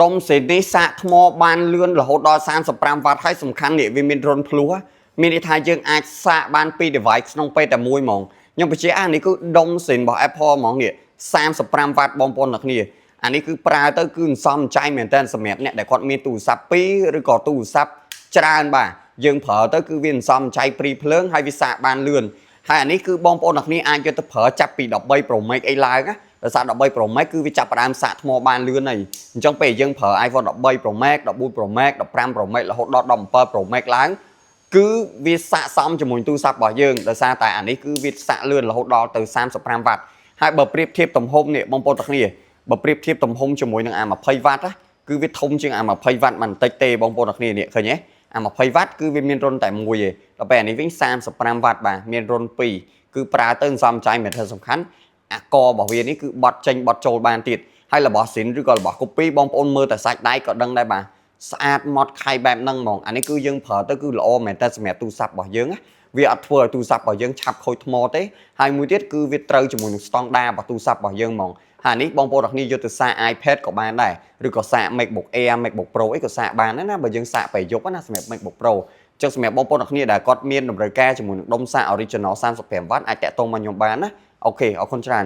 ដុំសេនេះសាកថ្មបានលឿនរហូតដល់35វ៉ាត់ហើយសំខាន់នេះវាមានរុនភ្លោះមានន័យថាយើងអាចសាកបានពី device ក្នុងពេលតែមួយហ្មងខ្ញុំបញ្ជាក់នេះគឺដុំសេនរបស់ Apple ហ្មងនេះ35វ៉ាត់បងប្អូនអ្នកគ្នាអានេះគឺប្រើទៅគឺសំចៃមែនតើសម្រាប់អ្នកដែលគាត់មានទូរស័ព្ទ2ឬក៏ទូរស័ព្ទច្រើនបាទយើងប្រើទៅគឺវាសំចៃព្រីភ្លើងហើយវាសាកបានលឿនហើយអានេះគឺបងប្អូនអ្នកគ្នាអាចយកទៅប្រើចាប់ពី13 Pro Max អីឡើងណាដោយសារ13 Pro Max គឺវាចាប់ផ្ដើមសាកថ្មបានលឿនហើយអញ្ចឹងពេលយើងប្រើ iPhone 13 Pro Max 14 Pro Max 15 Pro Max រហូតដល់17 Pro Max ឡើងគឺវាស័ក្តិសមជាមួយទូរស័ព្ទរបស់យើងដោយសារតែអានេះគឺវាសាកលឿនរហូតដល់ទៅ35វ៉ាត់ហើយបើប្រៀបធៀបទំហំនេះបងប្អូនទាំងគ្នាបើប្រៀបធៀបទំហំជាមួយនឹងអា20វ៉ាត់ណាគឺវាធំជាងអា20វ៉ាត់មិនតិចទេបងប្អូនទាំងគ្នានេះឃើញទេអា20វ៉ាត់គឺវាមានរុនតែមួយទេដល់ពេលអានេះវិញ35វ៉ាត់បាទមានរុន2គឺប្រើទៅសំចៃមែនទេសំខាន់អាករបស់វានេះគឺបត់ចេញបត់ចូលបានទៀតហើយរបស់ស៊ីនឬក៏របស់ copy បងប្អូនមើលតែសាច់ដៃក៏ដឹងដែរបាទស្អាតម៉ត់ខៃបែបហ្នឹងហ្មងអានេះគឺយើងប្រើទៅគឺល្អមែនតើសម្រាប់ទូរស័ព្ទរបស់យើងណាវាអត់ធ្វើឲ្យទូរស័ព្ទរបស់យើងឆាប់ខូចថ្មទេហើយមួយទៀតគឺវាត្រូវជាមួយនឹងស្តង់ដាររបស់ទូរស័ព្ទរបស់យើងហ្មងហើយនេះបងប្អូនទាំងគ្នាយកទៅសាក iPad ក៏បានដែរឬក៏សាក MacBook Air MacBook Pro អីក៏សាកបានដែរណាបើយើងសាកពេលយប់ណាសម្រាប់ MacBook Pro ចឹងសម្រាប់បងប្អូនទាំងគ្នាដែលគាត់មានតម្រូវការជាមួយនឹងដុំសាក Original 35វ៉ាត់អាចតាក់ទងមកខ្ញុំបានណាអូខេអរគុណច្រើន